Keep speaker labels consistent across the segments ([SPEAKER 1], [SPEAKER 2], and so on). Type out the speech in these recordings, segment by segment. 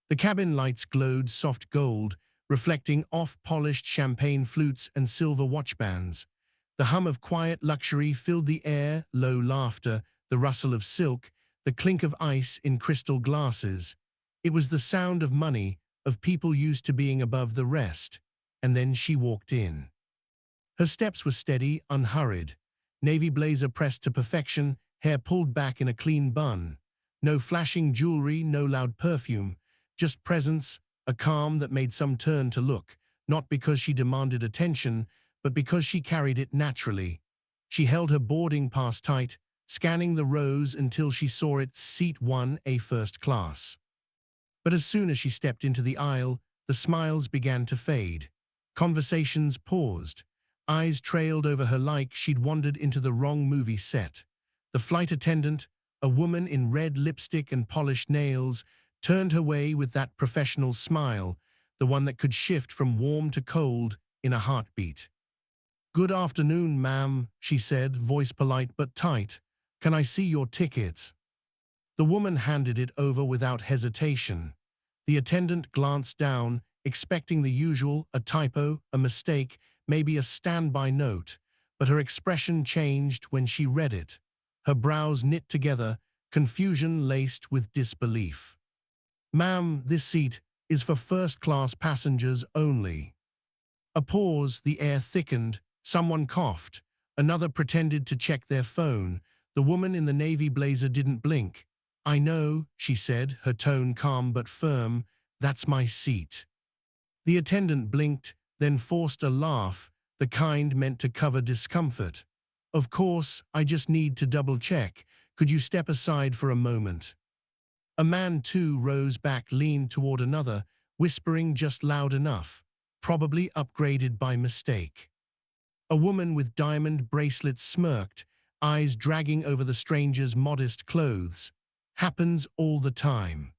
[SPEAKER 1] The cabin lights glowed soft gold, reflecting off-polished champagne flutes and silver watchbands. The hum of quiet luxury filled the air, low laughter, the rustle of silk, the clink of ice in crystal glasses. It was the sound of money, of people used to being above the rest. And then she walked in. Her steps were steady, unhurried. Navy blazer pressed to perfection, hair pulled back in a clean bun. No flashing jewelry, no loud perfume, just presence, a calm that made some turn to look, not because she demanded attention, but because she carried it naturally. She held her boarding pass tight, scanning the rows until she saw it seat 1A first class. But as soon as she stepped into the aisle, the smiles began to fade. Conversations paused. Eyes trailed over her like she'd wandered into the wrong movie set. The flight attendant, a woman in red lipstick and polished nails, turned her way with that professional smile, the one that could shift from warm to cold in a heartbeat. "Good afternoon, ma'am," she said, voice polite but tight. "Can I see your ticket?" The woman handed it over without hesitation. The attendant glanced down, expecting the usual, a typo, a mistake, maybe a standby note, but her expression changed when she read it. Her brows knit together, confusion laced with disbelief. "Ma'am, this seat is for first-class passengers only." A pause, the air thickened, someone coughed, another pretended to check their phone. The woman in the navy blazer didn't blink. "I know," she said, her tone calm but firm, "that's my seat." The attendant blinked, then forced a laugh, the kind meant to cover discomfort. "Of course, I just need to double-check. Could you step aside for a moment?" A man too rose back, leaned toward another, whispering just loud enough, probably upgraded by mistake. A woman with diamond bracelets smirked, eyes dragging over the stranger's modest clothes. "Happens all the time."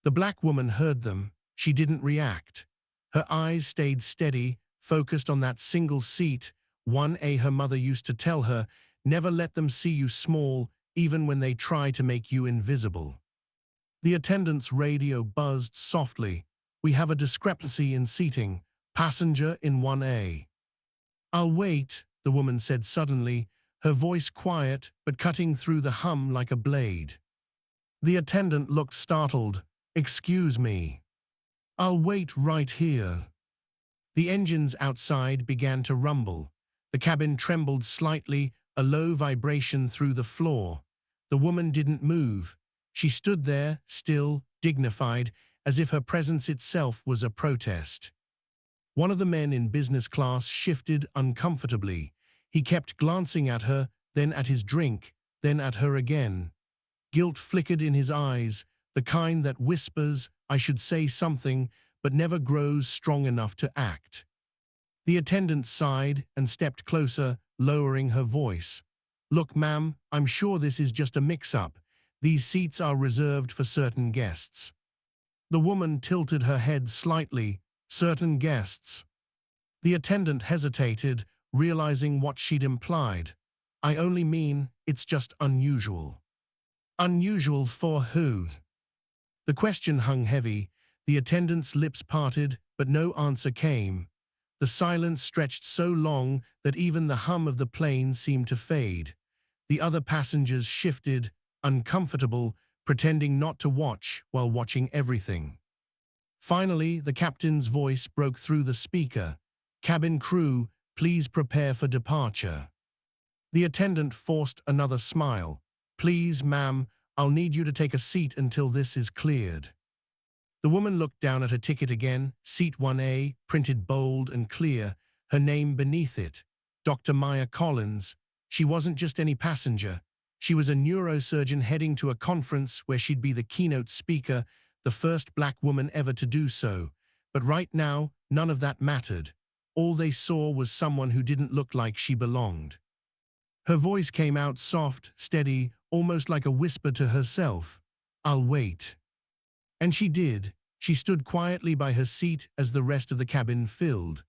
[SPEAKER 1] The black woman heard them. She didn't react. Her eyes stayed steady, focused on that single seat, 1A. Her mother used to tell her, never let them see you small, even when they try to make you invisible. The attendant's radio buzzed softly. "We have a discrepancy in seating. Passenger in 1A. "I'll wait," the woman said suddenly, her voice quiet but cutting through the hum like a blade. The attendant looked startled. "Excuse me." "I'll wait right here." The engines outside began to rumble. The cabin trembled slightly, a low vibration through the floor. The woman didn't move. She stood there, still, dignified, as if her presence itself was a protest. One of the men in business class shifted uncomfortably. He kept glancing at her, then at his drink, then at her again. Guilt flickered in his eyes, the kind that whispers, "I should say something," but never grows strong enough to act. The attendant sighed and stepped closer, lowering her voice. "Look, ma'am, I'm sure this is just a mix-up. These seats are reserved for certain guests." The woman tilted her head slightly. "Certain guests." The attendant hesitated, realizing what she'd implied. "I only mean, it's just unusual." "Unusual for who?" The question hung heavy. The attendant's lips parted, but no answer came. The silence stretched so long that even the hum of the plane seemed to fade. The other passengers shifted, uncomfortable, pretending not to watch while watching everything. Finally, the captain's voice broke through the speaker. "Cabin crew, please prepare for departure." The attendant forced another smile. "Please, ma'am, I'll need you to take a seat until this is cleared." The woman looked down at her ticket again, seat 1A, printed bold and clear, her name beneath it, Dr. Maya Collins. She wasn't just any passenger. She was a neurosurgeon heading to a conference where she'd be the keynote speaker, the first black woman ever to do so. But right now, none of that mattered. All they saw was someone who didn't look like she belonged. Her voice came out soft, steady, almost like a whisper to herself. "I'll wait." And she did. She stood quietly by her seat as the rest of the cabin filled.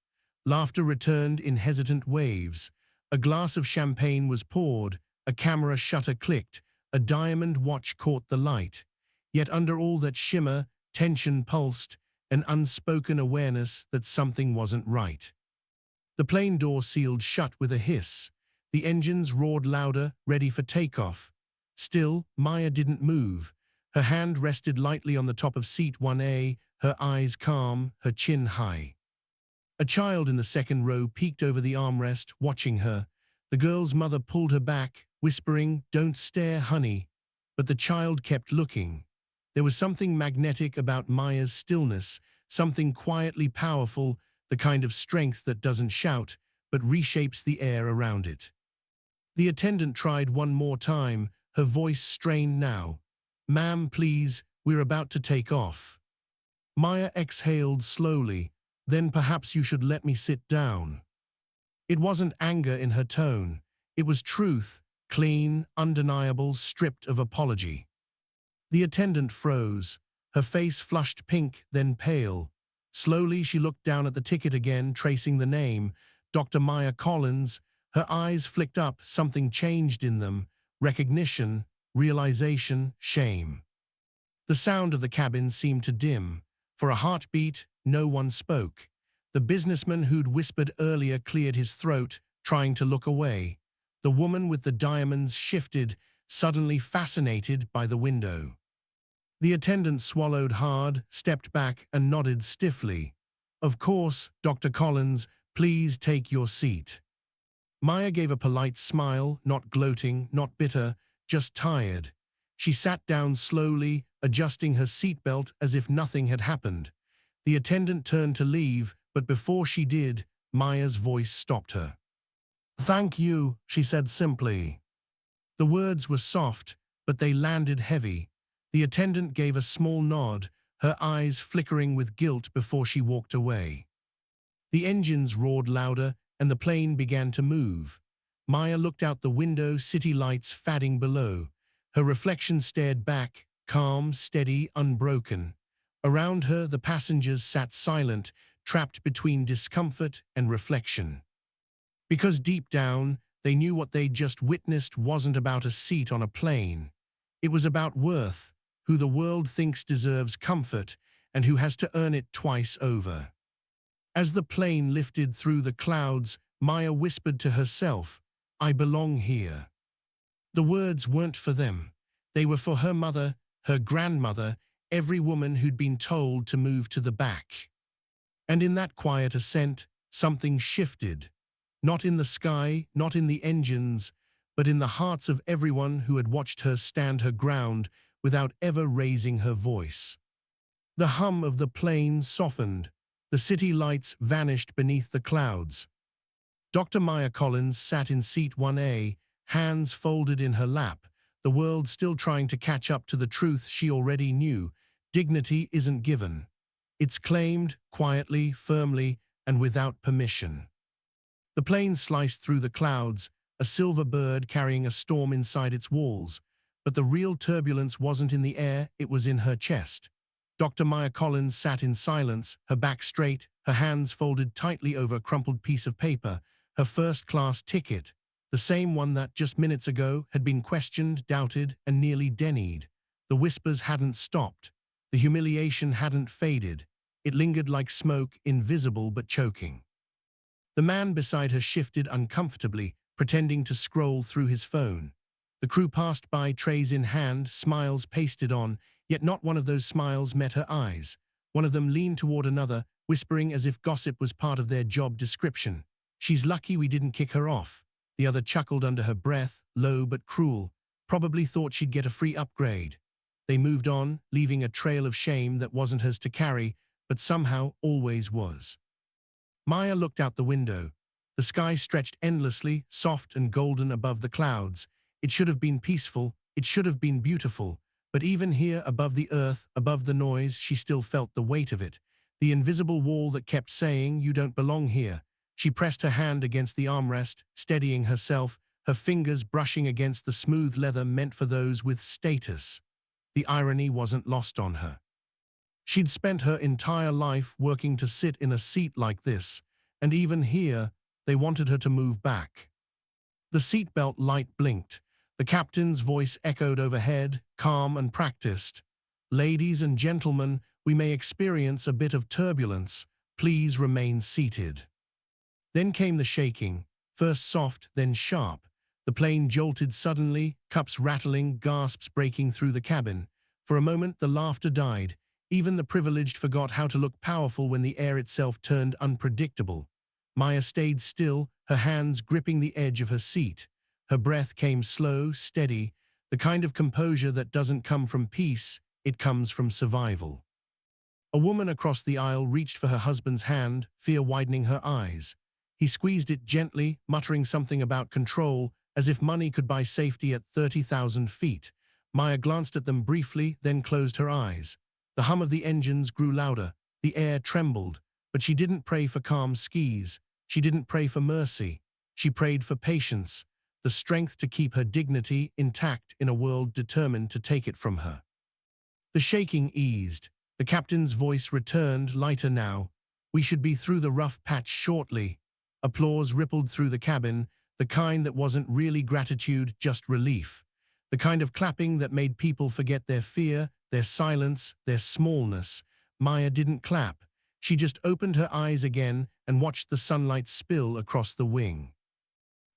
[SPEAKER 1] Laughter returned in hesitant waves. A glass of champagne was poured, a camera shutter clicked, a diamond watch caught the light. Yet under all that shimmer, tension pulsed, an unspoken awareness that something wasn't right. The plane door sealed shut with a hiss. The engines roared louder, ready for takeoff. Still, Maya didn't move. Her hand rested lightly on the top of seat 1A, her eyes calm, her chin high. A child in the second row peeked over the armrest, watching her. The girl's mother pulled her back, whispering, "Don't stare, honey." But the child kept looking. There was something magnetic about Maya's stillness, something quietly powerful, the kind of strength that doesn't shout, but reshapes the air around it. The attendant tried one more time, her voice strained now. "Ma'am, please, we're about to take off." Maya exhaled slowly. "Then perhaps you should let me sit down." It wasn't anger in her tone. It was truth, clean, undeniable, stripped of apology. The attendant froze. Her face flushed pink, then pale. Slowly she looked down at the ticket again, tracing the name, Dr. Maya Collins. Her eyes flicked up, something changed in them. Recognition, realization, shame. The sound of the cabin seemed to dim. For a heartbeat, no one spoke. The businessman who'd whispered earlier cleared his throat, trying to look away. The woman with the diamonds shifted, suddenly fascinated by the window. The attendant swallowed hard, stepped back, and nodded stiffly. "Of course, Dr. Collins, please take your seat." Maya gave a polite smile, not gloating, not bitter, just tired. She sat down slowly, adjusting her seatbelt as if nothing had happened. The attendant turned to leave, but before she did, Maya's voice stopped her. "Thank you," she said simply. The words were soft, but they landed heavy. The attendant gave a small nod, her eyes flickering with guilt before she walked away. The engines roared louder, and the plane began to move. Maya looked out the window, city lights fading below. Her reflection stared back, calm, steady, unbroken. Around her, the passengers sat silent, trapped between discomfort and reflection. Because deep down, they knew what they'd just witnessed wasn't about a seat on a plane. It was about worth, who the world thinks deserves comfort, and who has to earn it twice over. As the plane lifted through the clouds, Maya whispered to herself, "I belong here." The words weren't for them. They were for her mother, her grandmother, every woman who'd been told to move to the back. And in that quiet assent, something shifted. Not in the sky, not in the engines, but in the hearts of everyone who had watched her stand her ground without ever raising her voice. The hum of the plane softened. The city lights vanished beneath the clouds. Dr. Maya Collins sat in seat 1A, hands folded in her lap, the world still trying to catch up to the truth she already knew. Dignity isn't given. It's claimed, quietly, firmly, and without permission. The plane sliced through the clouds, a silver bird carrying a storm inside its walls. But the real turbulence wasn't in the air, it was in her chest. Dr. Maya Collins sat in silence, her back straight, her hands folded tightly over a crumpled piece of paper, her first-class ticket, the same one that just minutes ago had been questioned, doubted, and nearly denied. The whispers hadn't stopped. The humiliation hadn't faded. It lingered like smoke, invisible but choking. The man beside her shifted uncomfortably, pretending to scroll through his phone. The crew passed by, trays in hand, smiles pasted on, yet not one of those smiles met her eyes. One of them leaned toward another, whispering as if gossip was part of their job description. "She's lucky we didn't kick her off." The other chuckled under her breath, low but cruel. Probably thought she'd get a free upgrade. They moved on, leaving a trail of shame that wasn't hers to carry, but somehow always was. Maya looked out the window. The sky stretched endlessly, soft and golden above the clouds. It should have been peaceful, it should have been beautiful, but even here above the earth, above the noise, she still felt the weight of it. The invisible wall that kept saying, "You don't belong here." She pressed her hand against the armrest, steadying herself, her fingers brushing against the smooth leather meant for those with status. The irony wasn't lost on her. She'd spent her entire life working to sit in a seat like this, and even here, they wanted her to move back. The seatbelt light blinked. The captain's voice echoed overhead, calm and practiced. "Ladies and gentlemen, We may experience a bit of turbulence. Please remain seated." Then came the shaking, first soft, then sharp. The plane jolted suddenly, cups rattling, gasps breaking through the cabin. For a moment the laughter died. Even the privileged forgot how to look powerful when the air itself turned unpredictable. Maya stayed still, her hands gripping the edge of her seat. Her breath came slow, steady, the kind of composure that doesn't come from peace, it comes from survival. A woman across the aisle reached for her husband's hand, fear widening her eyes. He squeezed it gently, muttering something about control, as if money could buy safety at 30,000 feet. Maya glanced at them briefly, then closed her eyes. The hum of the engines grew louder, the air trembled, but she didn't pray for calm skies. She didn't pray for mercy. She prayed for patience, the strength to keep her dignity intact in a world determined to take it from her. The shaking eased. The captain's voice returned, lighter now. "We should be through the rough patch shortly." Applause rippled through the cabin, the kind that wasn't really gratitude, just relief. The kind of clapping that made people forget their fear, their silence, their smallness. Maya didn't clap. She just opened her eyes again and watched the sunlight spill across the wing.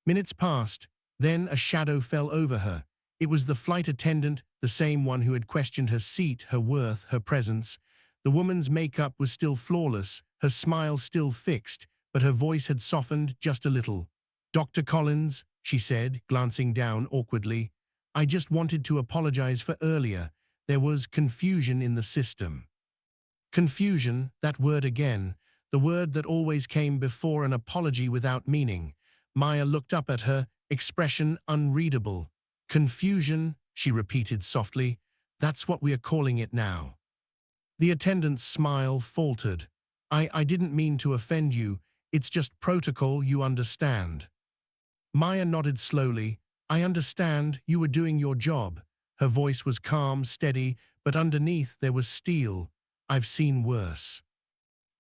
[SPEAKER 1] Minutes passed, then a shadow fell over her. It was the flight attendant, the same one who had questioned her seat, her worth, her presence. The woman's makeup was still flawless, her smile still fixed, but her voice had softened just a little. "Dr. Collins," she said, glancing down awkwardly, "I just wanted to apologize for earlier. There was confusion in the system." Confusion, that word again, the word that always came before an apology without meaning. Maya looked up at her, expression unreadable. "Confusion," she repeated softly. "That's what we are calling it now." The attendant's smile faltered. I didn't mean to offend you. It's just protocol, you understand." Maya nodded slowly. "I understand, you were doing your job." Her voice was calm, steady, but underneath there was steel. "I've seen worse."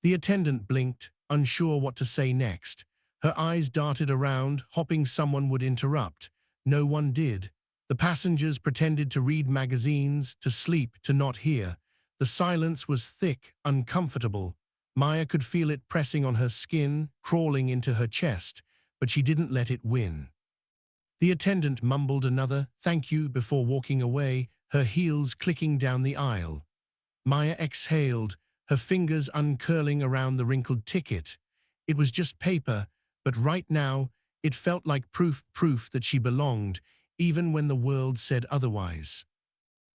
[SPEAKER 1] The attendant blinked, unsure what to say next. Her eyes darted around, hoping someone would interrupt. No one did. The passengers pretended to read magazines, to sleep, to not hear. The silence was thick, uncomfortable. Maya could feel it pressing on her skin, crawling into her chest, but she didn't let it win. The attendant mumbled another "thank you" before walking away, her heels clicking down the aisle. Maya exhaled, her fingers uncurling around the wrinkled ticket. It was just paper, but right now, it felt like proof that she belonged, even when the world said otherwise.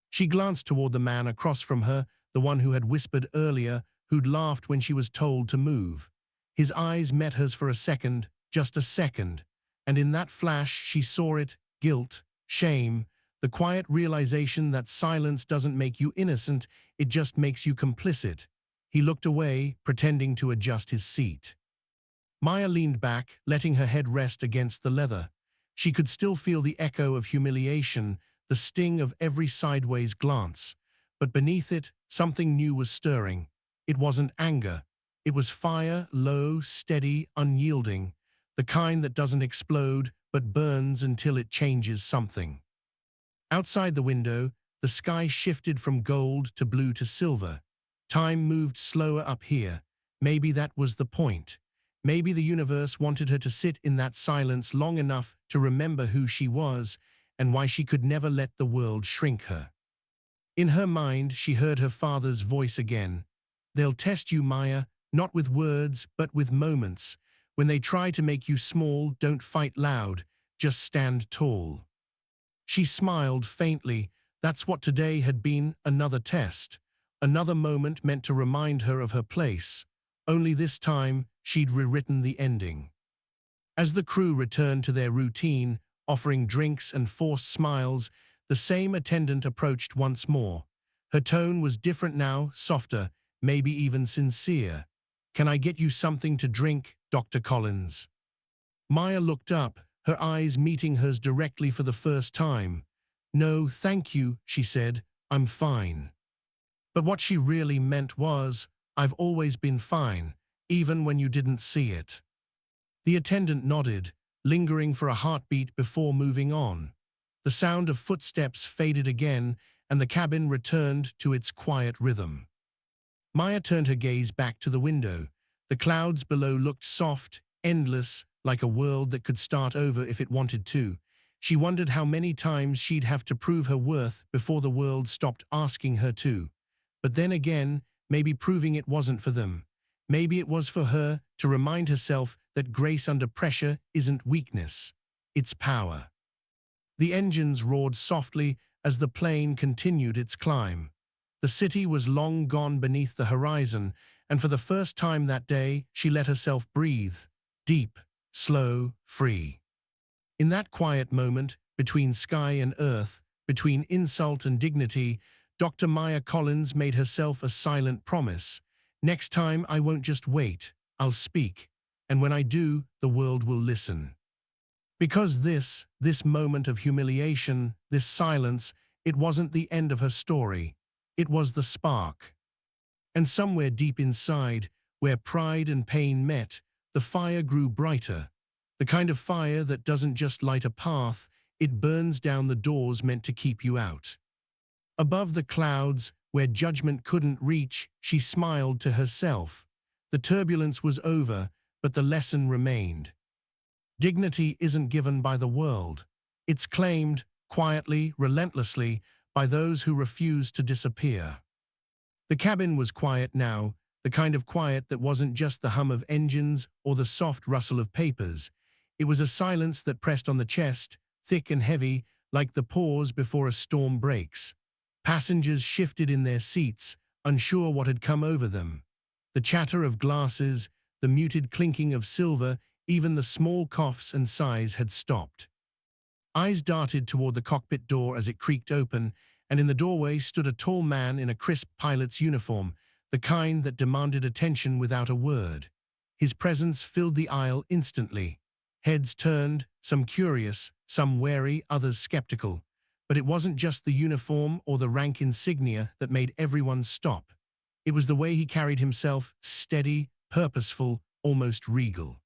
[SPEAKER 1] She glanced toward the man across from her, the one who had whispered earlier, who'd laughed when she was told to move. His eyes met hers for a second, just a second, and in that flash she saw it, guilt, shame, the quiet realization that silence doesn't make you innocent, it just makes you complicit. He looked away, pretending to adjust his seat. Maya leaned back, letting her head rest against the leather. She could still feel the echo of humiliation, the sting of every sideways glance. But beneath it, something new was stirring. It wasn't anger. It was fire, low, steady, unyielding, the kind that doesn't explode but burns until it changes something. Outside the window, the sky shifted from gold to blue to silver. Time moved slower up here. Maybe that was the point. Maybe the universe wanted her to sit in that silence long enough to remember who she was and why she could never let the world shrink her. In her mind, she heard her father's voice again. "They'll test you, Maya, not with words, but with moments. When they try to make you small, don't fight loud, just stand tall." She smiled faintly. That's what today had been, another test. Another moment meant to remind her of her place. Only this time, she'd rewritten the ending. As the crew returned to their routine, offering drinks and forced smiles, the same attendant approached once more. Her tone was different now, softer, maybe even sincere. "Can I get you something to drink, Dr. Collins?" Maya looked up, her eyes meeting hers directly for the first time. "No, thank you," she said. "I'm fine." But what she really meant was, "I've always been fine, even when you didn't see it." The attendant nodded, lingering for a heartbeat before moving on. The sound of footsteps faded again, and the cabin returned to its quiet rhythm. Maya turned her gaze back to the window. The clouds below looked soft, endless, like a world that could start over if it wanted to. She wondered how many times she'd have to prove her worth before the world stopped asking her to. But then again, maybe proving it wasn't for them. Maybe it was for her to remind herself that grace under pressure isn't weakness, it's power. The engines roared softly as the plane continued its climb. The city was long gone beneath the horizon, and for the first time that day, she let herself breathe, deep, slow, free. In that quiet moment, between sky and earth, between insult and dignity, Dr. Maya Collins made herself a silent promise. Next time, I won't just wait, I'll speak. And when I do, the world will listen. Because this moment of humiliation, this silence, it wasn't the end of her story. It was the spark. And somewhere deep inside, where pride and pain met, the fire grew brighter. The kind of fire that doesn't just light a path, it burns down the doors meant to keep you out. Above the clouds, where judgment couldn't reach, she smiled to herself. The turbulence was over, but the lesson remained. Dignity isn't given by the world. It's claimed, quietly, relentlessly, by those who refuse to disappear. The cabin was quiet now, the kind of quiet that wasn't just the hum of engines or the soft rustle of papers. It was a silence that pressed on the chest, thick and heavy, like the pause before a storm breaks. Passengers shifted in their seats, unsure what had come over them. The chatter of glasses, the muted clinking of silver, even the small coughs and sighs had stopped. Eyes darted toward the cockpit door as it creaked open, and in the doorway stood a tall man in a crisp pilot's uniform, the kind that demanded attention without a word. His presence filled the aisle instantly. Heads turned, some curious, some wary, others skeptical. But it wasn't just the uniform or the rank insignia that made everyone stop. It was the way he carried himself, steady, purposeful, almost regal.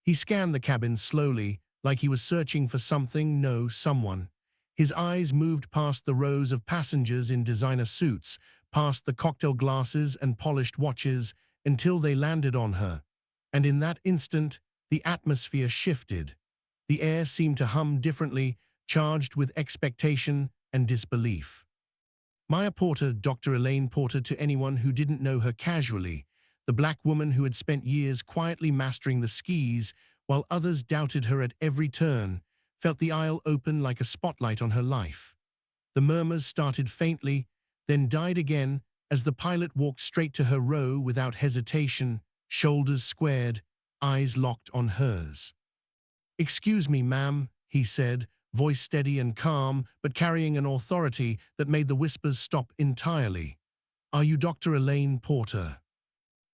[SPEAKER 1] He scanned the cabin slowly, like he was searching for something, no, someone. His eyes moved past the rows of passengers in designer suits, past the cocktail glasses and polished watches, until they landed on her. And in that instant, the atmosphere shifted. The air seemed to hum differently, charged with expectation and disbelief. Maya Porter, Dr. Elaine Porter, to anyone who didn't know her casually, the black woman who had spent years quietly mastering the skis while others doubted her at every turn, felt the aisle open like a spotlight on her life. The murmurs started faintly, then died again as the pilot walked straight to her row without hesitation, shoulders squared, eyes locked on hers. "Excuse me, ma'am," he said, voice steady and calm, but carrying an authority that made the whispers stop entirely. "Are you Dr. Elaine Porter?"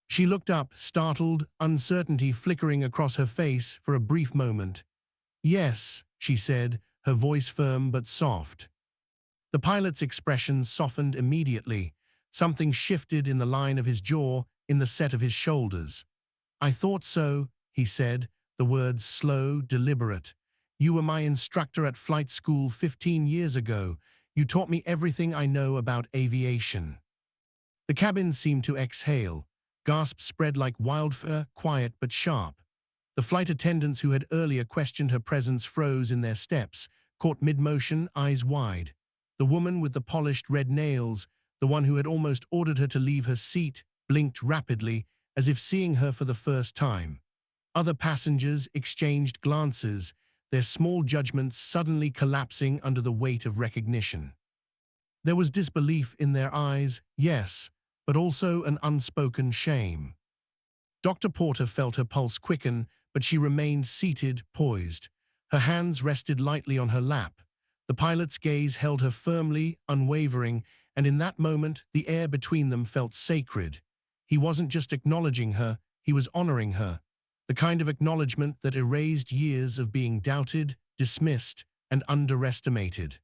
[SPEAKER 1] She looked up, startled, uncertainty flickering across her face for a brief moment. "Yes," she said, her voice firm but soft. The pilot's expression softened immediately. Something shifted in the line of his jaw, in the set of his shoulders. "I thought so," he said, the words slow, deliberate. "You were my instructor at flight school 15 years ago. You taught me everything I know about aviation." The cabin seemed to exhale. Gasps spread like wildfire, quiet but sharp. The flight attendants who had earlier questioned her presence froze in their steps, caught mid-motion, eyes wide. The woman with the polished red nails, the one who had almost ordered her to leave her seat, blinked rapidly, as if seeing her for the first time. Other passengers exchanged glances, their small judgments suddenly collapsing under the weight of recognition. There was disbelief in their eyes, yes, but also an unspoken shame. Dr. Porter felt her pulse quicken, but she remained seated, poised. Her hands rested lightly on her lap. The pilot's gaze held her firmly, unwavering, and in that moment, the air between them felt sacred. He wasn't just acknowledging her, he was honoring her. The kind of acknowledgement that erased years of being doubted, dismissed, and underestimated.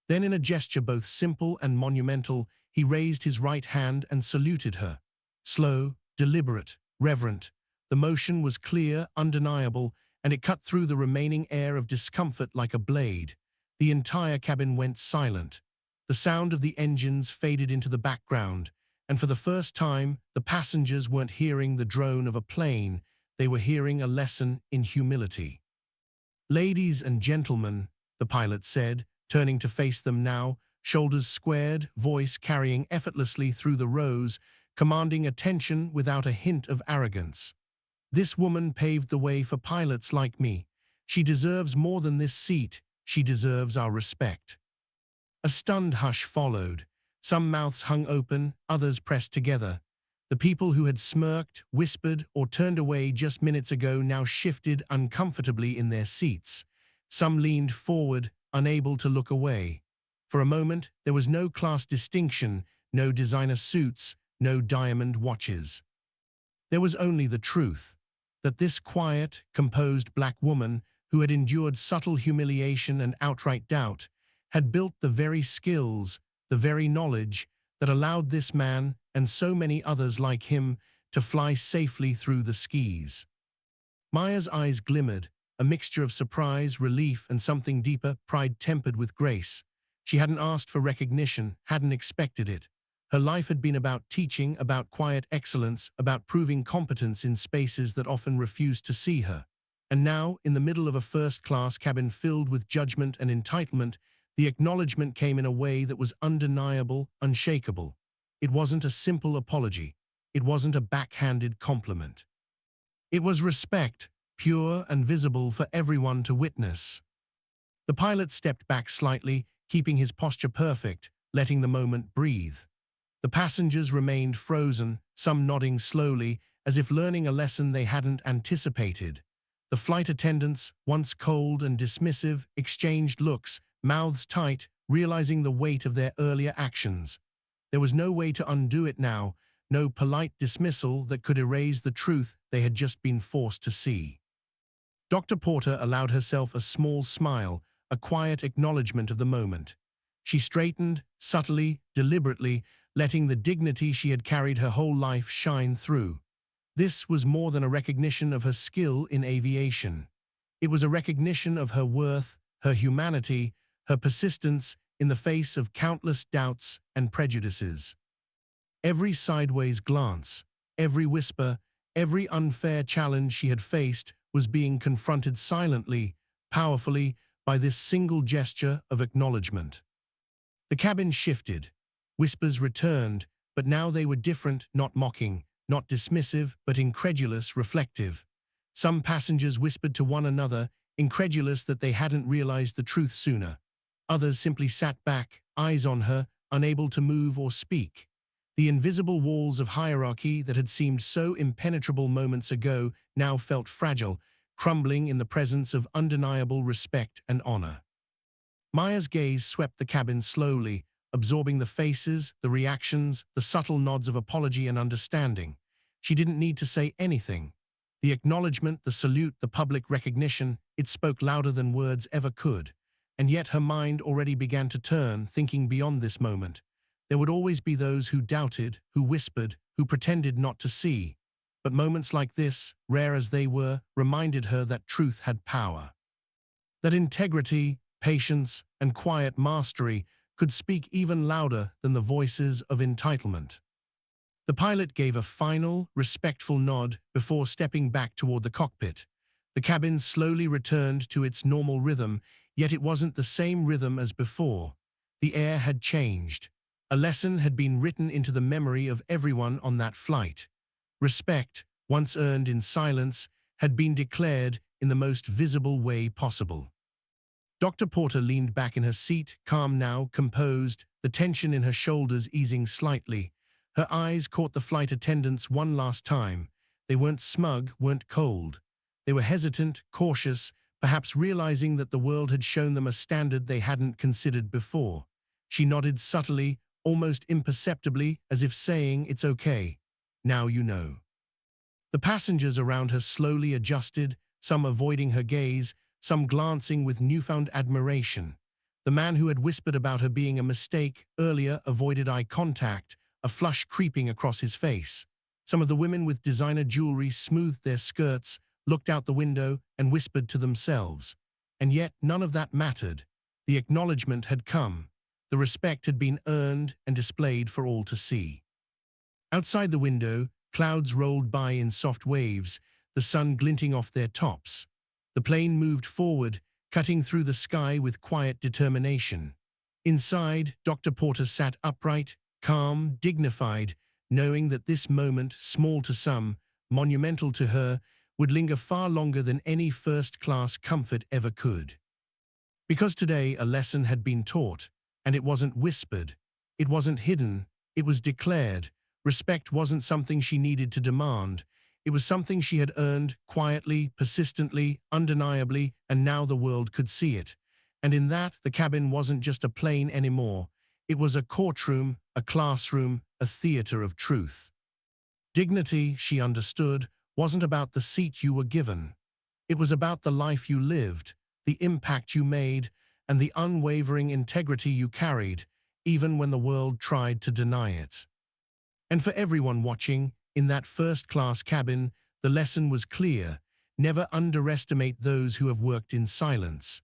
[SPEAKER 1] Then in a gesture both simple and monumental, he raised his right hand and saluted her. Slow, deliberate, reverent. The motion was clear, undeniable, and it cut through the remaining air of discomfort like a blade. The entire cabin went silent. The sound of the engines faded into the background, And for the first time, the passengers weren't hearing the drone of a plane, they were hearing a lesson in humility. "Ladies and gentlemen," the pilot said, turning to face them now, shoulders squared, voice carrying effortlessly through the rows, commanding attention without a hint of arrogance. "This woman paved the way for pilots like me. She deserves more than this seat. She deserves our respect." A stunned hush followed. Some mouths hung open, others pressed together. The people who had smirked, whispered, or turned away just minutes ago now shifted uncomfortably in their seats. Some leaned forward, unable to look away. For a moment, there was no class distinction, no designer suits, no diamond watches. There was only the truth, that this quiet, composed black woman, who had endured subtle humiliation and outright doubt, had built the very skills, the very knowledge, that allowed this man, and so many others like him, to fly safely through the skis. Maya's eyes glimmered, a mixture of surprise, relief, and something deeper, pride tempered with grace. She hadn't asked for recognition, hadn't expected it. Her life had been about teaching, about quiet excellence, about proving competence in spaces that often refused to see her. And now, in the middle of a first-class cabin filled with judgment and entitlement, the acknowledgement came in a way that was undeniable, unshakable. It wasn't a simple apology. It wasn't a backhanded compliment. It was respect, pure and visible for everyone to witness. The pilot stepped back slightly, keeping his posture perfect, letting the moment breathe. The passengers remained frozen, some nodding slowly, as if learning a lesson they hadn't anticipated. The flight attendants, once cold and dismissive, exchanged looks, mouths tight, realizing the weight of their earlier actions. There was no way to undo it now, no polite dismissal that could erase the truth they had just been forced to see. Dr. Porter allowed herself a small smile, a quiet acknowledgement of the moment. She straightened, subtly, deliberately, letting the dignity she had carried her whole life shine through. This was more than a recognition of her skill in aviation. It was a recognition of her worth, her humanity, her persistence in the face of countless doubts and prejudices. Every sideways glance, every whisper, every unfair challenge she had faced was being confronted silently, powerfully, by this single gesture of acknowledgement. The cabin shifted. Whispers returned, but now they were different, not mocking, not dismissive, but incredulous, reflective. Some passengers whispered to one another, incredulous that they hadn't realized the truth sooner. Others simply sat back, eyes on her, unable to move or speak. The invisible walls of hierarchy that had seemed so impenetrable moments ago now felt fragile, crumbling in the presence of undeniable respect and honor. Maya's gaze swept the cabin slowly, absorbing the faces, the reactions, the subtle nods of apology and understanding. She didn't need to say anything. The acknowledgement, the salute, the public recognition, it spoke louder than words ever could. And yet her mind already began to turn, thinking beyond this moment. There would always be those who doubted, who whispered, who pretended not to see. But moments like this, rare as they were, reminded her that truth had power. That integrity, patience, and quiet mastery could speak even louder than the voices of entitlement. The pilot gave a final, respectful nod before stepping back toward the cockpit. The cabin slowly returned to its normal rhythm, yet it wasn't the same rhythm as before. The air had changed. A lesson had been written into the memory of everyone on that flight. Respect, once earned in silence, had been declared in the most visible way possible. Dr. Porter leaned back in her seat, calm now, composed, the tension in her shoulders easing slightly. Her eyes caught the flight attendants one last time. They weren't smug, weren't cold. They were hesitant, cautious, perhaps realizing that the world had shown them a standard they hadn't considered before. She nodded subtly, almost imperceptibly, as if saying, "It's okay. Now you know." The passengers around her slowly adjusted, some avoiding her gaze, some glancing with newfound admiration. The man who had whispered about her being a mistake earlier avoided eye contact, a flush creeping across his face. Some of the women with designer jewelry smoothed their skirts, looked out the window, and whispered to themselves. And yet none of that mattered. The acknowledgement had come. The respect had been earned and displayed for all to see. Outside the window, clouds rolled by in soft waves, the sun glinting off their tops. The plane moved forward, cutting through the sky with quiet determination. Inside, Dr. Porter sat upright, calm, dignified, knowing that this moment, small to some, monumental to her, would linger far longer than any first-class comfort ever could. Because today a lesson had been taught, and it wasn't whispered, it wasn't hidden, it was declared. Respect wasn't something she needed to demand. It was something she had earned quietly, persistently, undeniably, and now the world could see it. And in that, the cabin wasn't just a plane anymore. It was a courtroom, a classroom, a theater of truth. Dignity, she understood, wasn't about the seat you were given. It was about the life you lived, the impact you made, and the unwavering integrity you carried, even when the world tried to deny it. And for everyone watching, in that first-class cabin, the lesson was clear: never underestimate those who have worked in silence.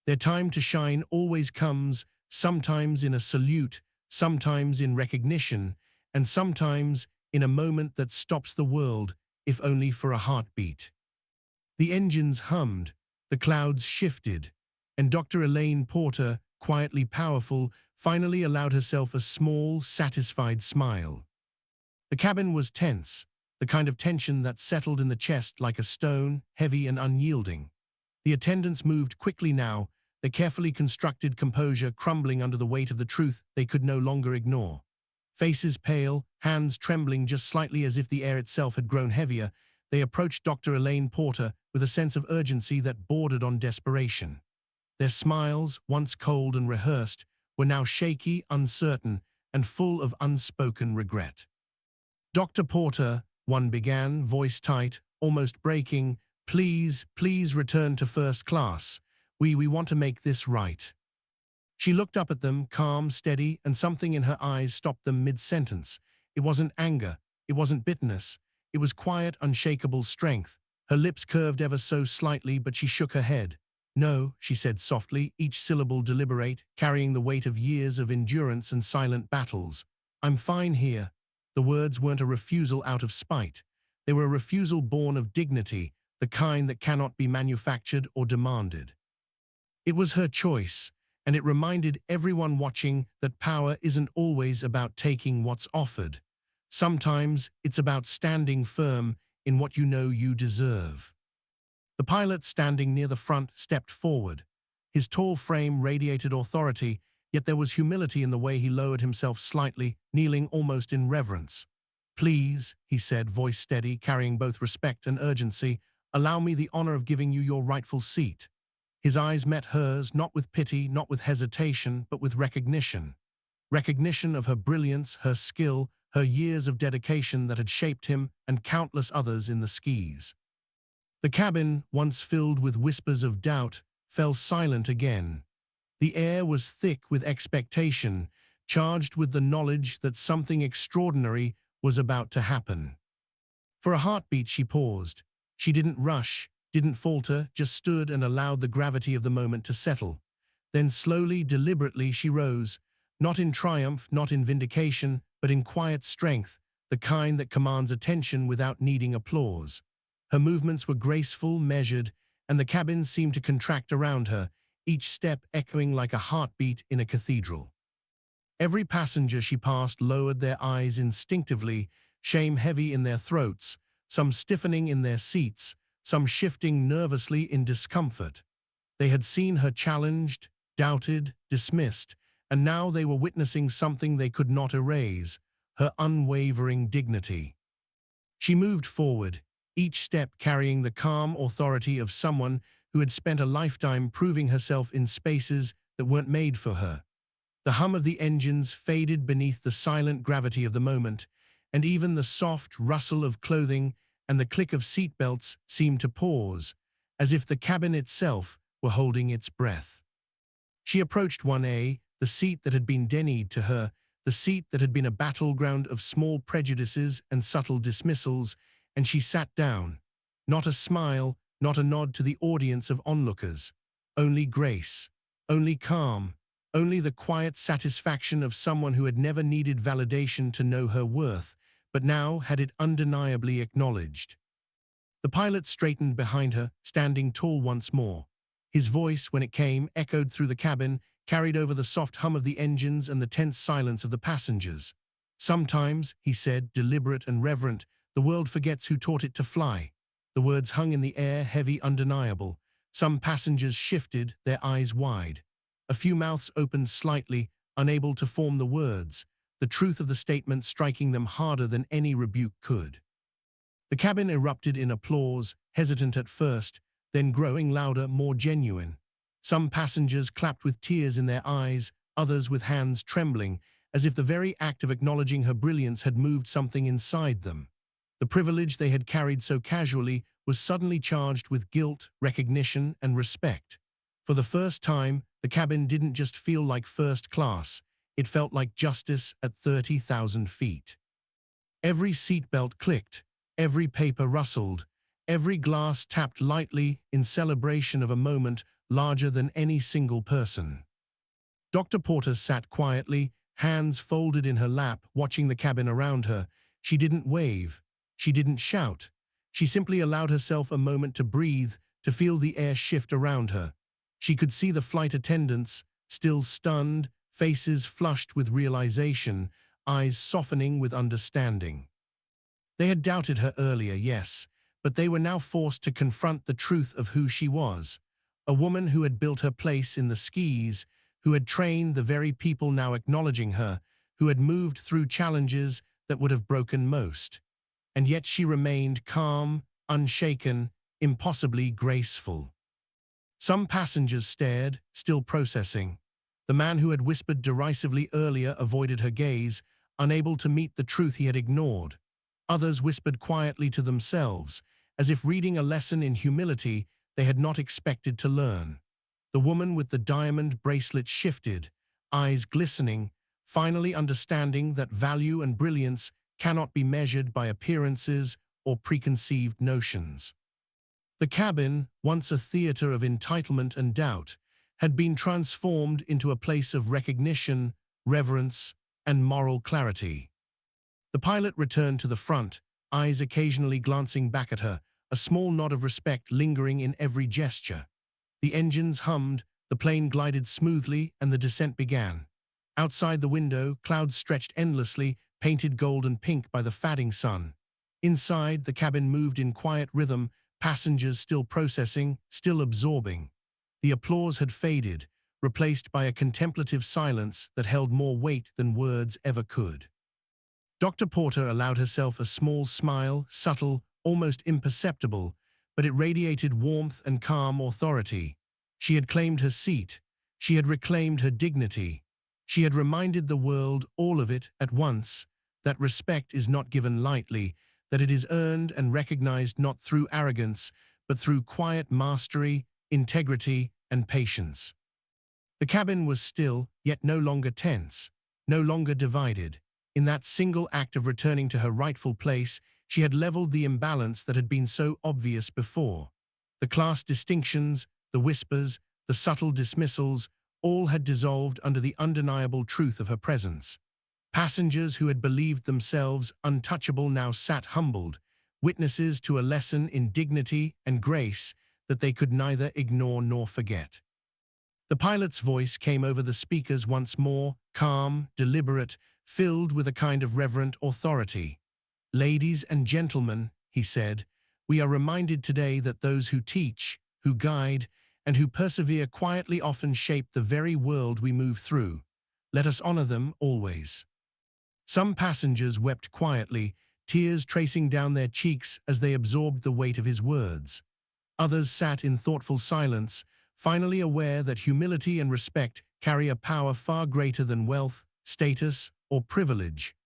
[SPEAKER 1] Their time to shine always comes, sometimes in a salute, sometimes in recognition, and sometimes in a moment that stops the world, if only for a heartbeat. The engines hummed, the clouds shifted, and Dr. Elaine Porter, quietly powerful, finally allowed herself a small, satisfied smile. The cabin was tense, the kind of tension that settled in the chest like a stone, heavy and unyielding. The attendants moved quickly now, their carefully constructed composure crumbling under the weight of the truth they could no longer ignore. Faces pale, hands trembling just slightly as if the air itself had grown heavier, they approached Dr. Elaine Porter with a sense of urgency that bordered on desperation. Their smiles, once cold and rehearsed, were now shaky, uncertain, and full of unspoken regret. "Dr. Porter," one began, voice tight, almost breaking, please return to first class. We want to make this right." She looked up at them, calm, steady, and something in her eyes stopped them mid-sentence. It wasn't anger, it wasn't bitterness, it was quiet, unshakable strength. Her lips curved ever so slightly, but she shook her head. "No," she said softly, each syllable deliberate, carrying the weight of years of endurance and silent battles. "I'm fine here." The words weren't a refusal out of spite. They were a refusal born of dignity, the kind that cannot be manufactured or demanded. It was her choice, and it reminded everyone watching that power isn't always about taking what's offered. Sometimes it's about standing firm in what you know you deserve. The pilot, standing near the front, stepped forward. His tall frame radiated authority, yet there was humility in the way he lowered himself slightly, kneeling almost in reverence. "Please," he said, voice steady, carrying both respect and urgency, "allow me the honor of giving you your rightful seat." His eyes met hers, not with pity, not with hesitation, but with recognition. Recognition of her brilliance, her skill, her years of dedication that had shaped him and countless others in the skis. The cabin, once filled with whispers of doubt, fell silent again. The air was thick with expectation, charged with the knowledge that something extraordinary was about to happen. For a heartbeat she paused. She didn't rush, didn't falter, just stood and allowed the gravity of the moment to settle. Then slowly, deliberately she rose, not in triumph, not in vindication, but in quiet strength, the kind that commands attention without needing applause. Her movements were graceful, measured, and the cabin seemed to contract around her, each step echoing like a heartbeat in a cathedral. Every passenger she passed lowered their eyes instinctively, shame heavy in their throats, some stiffening in their seats, some shifting nervously in discomfort. They had seen her challenged, doubted, dismissed, and now they were witnessing something they could not erase: her unwavering dignity. She moved forward, each step carrying the calm authority of someone who had spent a lifetime proving herself in spaces that weren't made for her. The hum of the engines faded beneath the silent gravity of the moment, and even the soft rustle of clothing and the click of seatbelts seemed to pause, as if the cabin itself were holding its breath. She approached 1A, the seat that had been denied to her, the seat that had been a battleground of small prejudices and subtle dismissals, and she sat down. Not a smile, not a nod to the audience of onlookers. Only grace, only calm, only the quiet satisfaction of someone who had never needed validation to know her worth, but now had it undeniably acknowledged. The pilot straightened behind her, standing tall once more. His voice, when it came, echoed through the cabin, carried over the soft hum of the engines and the tense silence of the passengers. "Sometimes," he said, deliberate and reverent, "the world forgets who taught it to fly." The words hung in the air, heavy, undeniable. Some passengers shifted, their eyes wide. A few mouths opened slightly, unable to form the words, the truth of the statement striking them harder than any rebuke could. The cabin erupted in applause, hesitant at first, then growing louder, more genuine. Some passengers clapped with tears in their eyes, others with hands trembling, as if the very act of acknowledging her brilliance had moved something inside them. The privilege they had carried so casually was suddenly charged with guilt, recognition, and respect. For the first time, the cabin didn't just feel like first class, it felt like justice at 30,000 feet. Every seatbelt clicked, every paper rustled, every glass tapped lightly in celebration of a moment larger than any single person. Dr. Porter sat quietly, hands folded in her lap, watching the cabin around her. She didn't wave. She didn't shout. She simply allowed herself a moment to breathe, to feel the air shift around her. She could see the flight attendants, still stunned, faces flushed with realization, eyes softening with understanding. They had doubted her earlier, yes, but they were now forced to confront the truth of who she was. A woman who had built her place in the skies, who had trained the very people now acknowledging her, who had moved through challenges that would have broken most. And yet she remained calm, unshaken, impossibly graceful. Some passengers stared, still processing. The man who had whispered derisively earlier avoided her gaze, unable to meet the truth he had ignored. Others whispered quietly to themselves, as if reading a lesson in humility they had not expected to learn. The woman with the diamond bracelet shifted, eyes glistening, finally understanding that value and brilliance cannot be measured by appearances or preconceived notions. The cabin, once a theater of entitlement and doubt, had been transformed into a place of recognition, reverence, and moral clarity. The pilot returned to the front, eyes occasionally glancing back at her, a small nod of respect lingering in every gesture. The engines hummed, the plane glided smoothly, and the descent began. Outside the window, clouds stretched endlessly, painted gold and pink by the fading sun. Inside, the cabin moved in quiet rhythm, passengers still processing, still absorbing. The applause had faded, replaced by a contemplative silence that held more weight than words ever could. Dr. Porter allowed herself a small smile, subtle, almost imperceptible, but it radiated warmth and calm authority. She had claimed her seat. She had reclaimed her dignity. She had reminded the world, all of it, at once, that respect is not given lightly, that it is earned and recognized not through arrogance, but through quiet mastery, integrity, and patience. The cabin was still, yet no longer tense, no longer divided. In that single act of returning to her rightful place, she had leveled the imbalance that had been so obvious before. The class distinctions, the whispers, the subtle dismissals, all had dissolved under the undeniable truth of her presence. Passengers who had believed themselves untouchable now sat humbled, witnesses to a lesson in dignity and grace that they could neither ignore nor forget. The pilot's voice came over the speakers once more, calm, deliberate, filled with a kind of reverent authority. "Ladies and gentlemen," he said, "we are reminded today that those who teach, who guide, and who persevere quietly often shape the very world we move through. Let us honor them always." Some passengers wept quietly, tears tracing down their cheeks as they absorbed the weight of his words. Others sat in thoughtful silence, finally aware that humility and respect carry a power far greater than wealth, status, or privilege.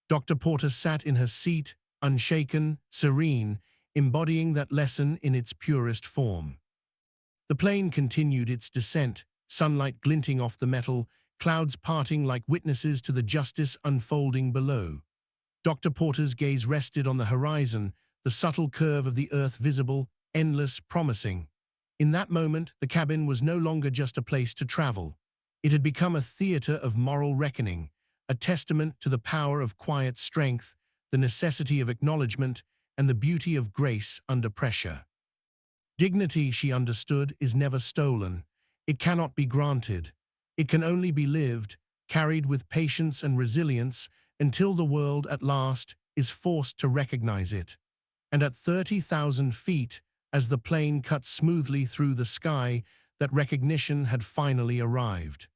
[SPEAKER 1] Dr. Porter sat in her seat, unshaken, serene, embodying that lesson in its purest form. The plane continued its descent, sunlight glinting off the metal, clouds parting like witnesses to the justice unfolding below. Dr. Porter's gaze rested on the horizon, the subtle curve of the earth visible, endless, promising. In that moment, the cabin was no longer just a place to travel. It had become a theater of moral reckoning, a testament to the power of quiet strength, the necessity of acknowledgement, and the beauty of grace under pressure. Dignity, she understood, is never stolen. It cannot be granted. It can only be lived, carried with patience and resilience until the world at last is forced to recognize it. And at 30,000 feet, as the plane cut smoothly through the sky, that recognition had finally arrived.